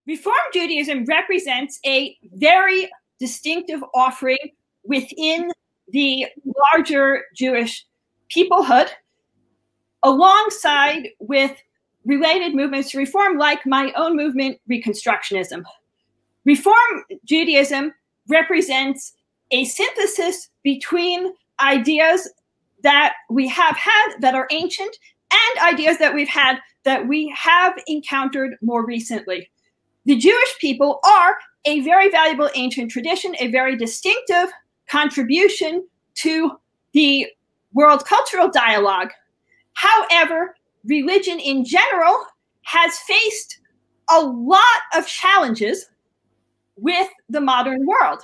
Reform Judaism represents a very distinctive offering within the larger Jewish peoplehood, alongside with related movements to reform, like my own movement, Reconstructionism. Reform Judaism represents a synthesis between ideas that we have had that are ancient and ideas that we've had that we have encountered more recently. The Jewish people are a very valuable ancient tradition, a very distinctive contribution to the world cultural dialogue. However, religion in general has faced a lot of challenges with the modern world.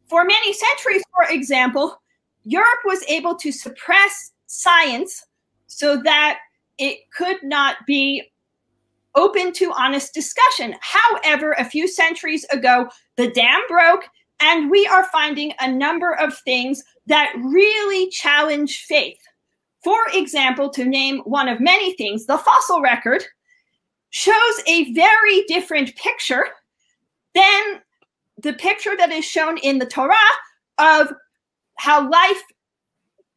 For many centuries, for example, Europe was able to suppress science so that it could not be open to honest discussion. However, a few centuries ago, the dam broke, and we are finding a number of things that really challenge faith. For example, to name one of many things, the fossil record shows a very different picture than the picture that is shown in the Torah of how life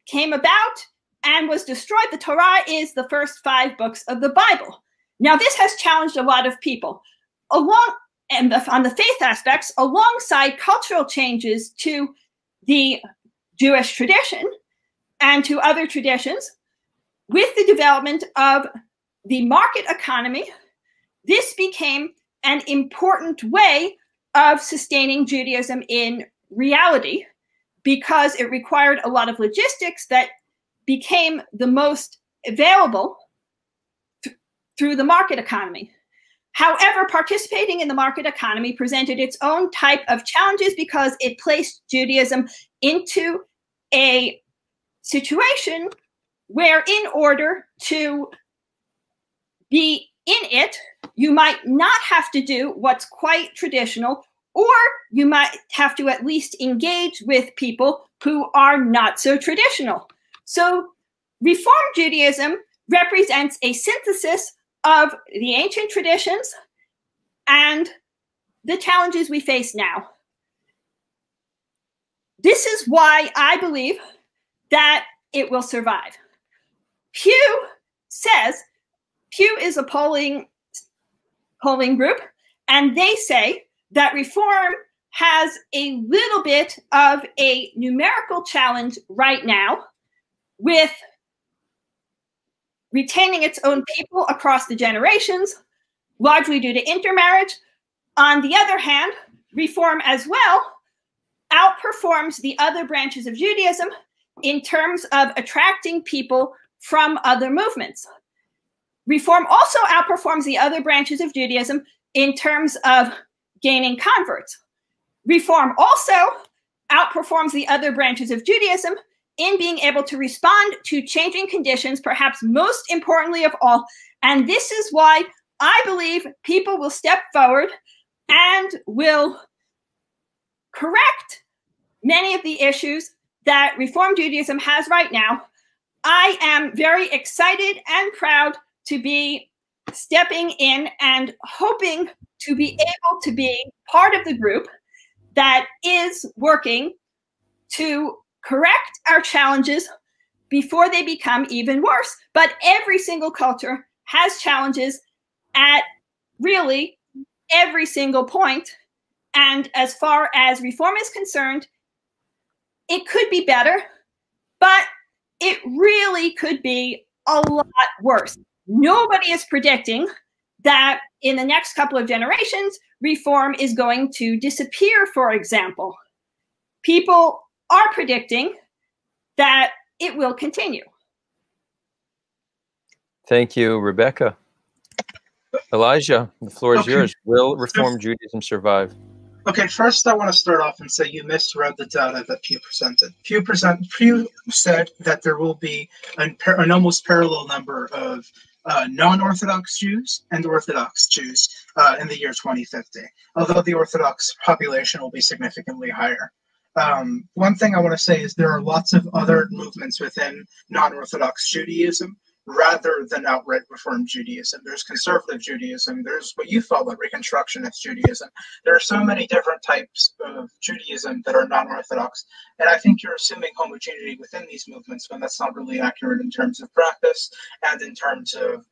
came about and was destroyed. The Torah is the first 5 books of the Bible. Now, this has challenged a lot of people on the faith aspects, alongside cultural changes to the Jewish tradition and to other traditions. With the development of the market economy, this became an important way of sustaining Judaism in reality, because it required a lot of logistics that became the most available through the market economy. However, participating in the market economy presented its own type of challenges, because it placed Judaism into a situation where, in order to be in it, you might not have to do what's quite traditional, or you might have to at least engage with people who are not so traditional. So Reform Judaism represents a synthesis of the ancient traditions and the challenges we face now. This is why I believe that it will survive. Pew is a polling group, and they say that reform has a little bit of a numerical challenge right now with retaining its own people across the generations, largely due to intermarriage. On the other hand, reform as well outperforms the other branches of Judaism in terms of attracting people from other movements. Reform also outperforms the other branches of Judaism in terms of gaining converts. Reform also outperforms the other branches of Judaism in being able to respond to changing conditions, perhaps most importantly of all. And this is why I believe people will step forward and will correct many of the issues that Reform Judaism has right now. I am very excited and proud to be stepping in and hoping to be able to be part of the group that is working to correct our challenges before they become even worse. But every single culture has challenges at really every single point. And as far as reform is concerned, it could be better, but it really could be a lot worse. Nobody is predicting that in the next couple of generations, reform is going to disappear, for example. People are predicting that it will continue. Thank you, Rebecca. Elijah, the floor is yours. Will Reform Judaism survive? Okay, first I want to start off and say you misread the data that Pew presented. Pew said that there will be an almost parallel number of non-Orthodox Jews and Orthodox Jews in the year 2050, although the Orthodox population will be significantly higher. One thing I want to say is there are lots of other movements within non-Orthodox Judaism rather than outright Reform Judaism. There's conservative Judaism. There's what you follow, Reconstructionist Judaism. There are so many different types of Judaism that are non-Orthodox, and I think you're assuming homogeneity within these movements when that's not really accurate in terms of practice and in terms of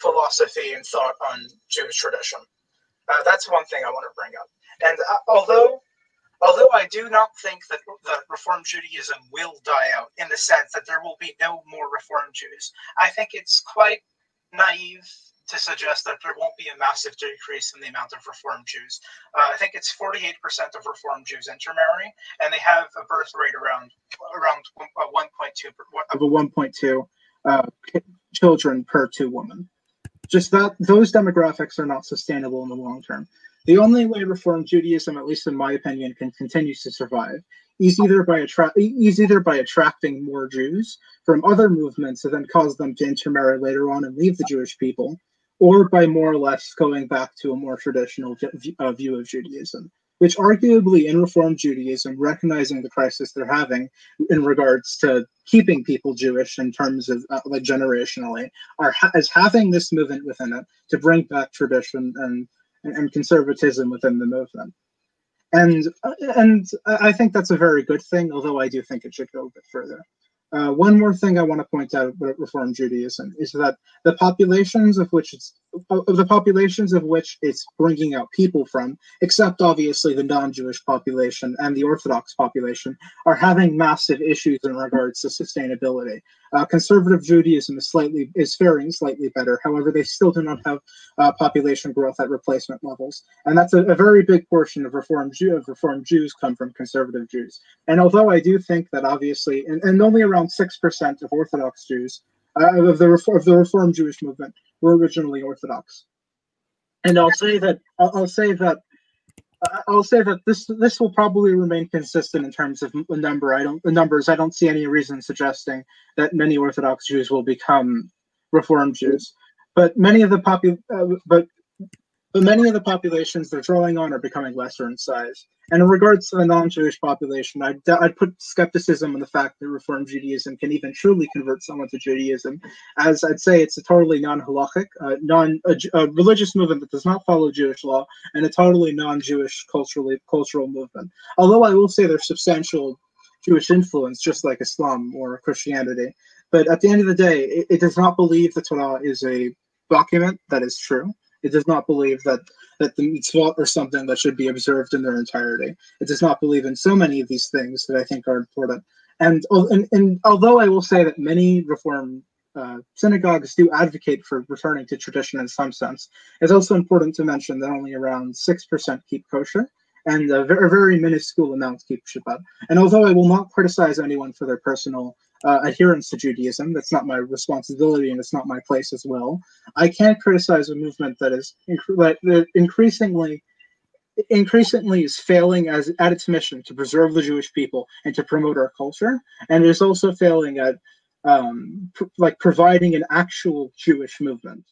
philosophy and thought on Jewish tradition. That's one thing I want to bring up. And although I do not think that Reform Judaism will die out in the sense that there will be no more Reform Jews, I think it's quite naive to suggest that there won't be a massive decrease in the amount of Reform Jews. I think it's 48% of Reform Jews intermarry, and they have a birth rate around 1.2 children per 2 women. Just that those demographics are not sustainable in the long term. The only way Reform Judaism, at least in my opinion, can continue to survive is either by attracting more Jews from other movements and then cause them to intermarry later on and leave the Jewish people, or by more or less going back to a more traditional view of Judaism, which arguably in Reform Judaism, recognizing the crisis they're having in regards to keeping people Jewish in terms of like generationally, as having this movement within it to bring back tradition and conservatism within the movement. And I think that's a very good thing, although I do think it should go a bit further. One more thing I want to point out about Reform Judaism is that the populations of which it's bringing out people from, except obviously the non-Jewish population and the Orthodox population, are having massive issues in regards to sustainability. Conservative Judaism is faring slightly better. However, they still do not have population growth at replacement levels, and that's a very big portion of Reform Jews come from conservative Jews. And although I do think that obviously, and only around 6% of Orthodox Jews of the Reform Jewish movement were originally Orthodox, and I'll say that this will probably remain consistent in terms of the numbers. I don't see any reason suggesting that many Orthodox Jews will become Reform Jews, but many of the populations they're drawing on are becoming lesser in size. And in regards to the non-Jewish population, I'd put skepticism on the fact that Reform Judaism can even truly convert someone to Judaism, as I'd say it's a totally non-halachic, religious movement that does not follow Jewish law, and a totally non-Jewish cultural movement. Although I will say there's substantial Jewish influence, just like Islam or Christianity. But at the end of the day, it does not believe the Torah is a document that is true. It does not believe that the mitzvot are something that should be observed in their entirety. It does not believe in so many of these things that I think are important. And although I will say that many Reform synagogues do advocate for returning to tradition in some sense, it's also important to mention that only around 6% keep kosher, and a very minuscule amount keep Shabbat. And although I will not criticize anyone for their personal adherence to Judaism, that's not my responsibility and it's not my place as well, I can't criticize a movement that is increasingly is failing at its mission to preserve the Jewish people and to promote our culture, and is also failing at providing an actual Jewish movement.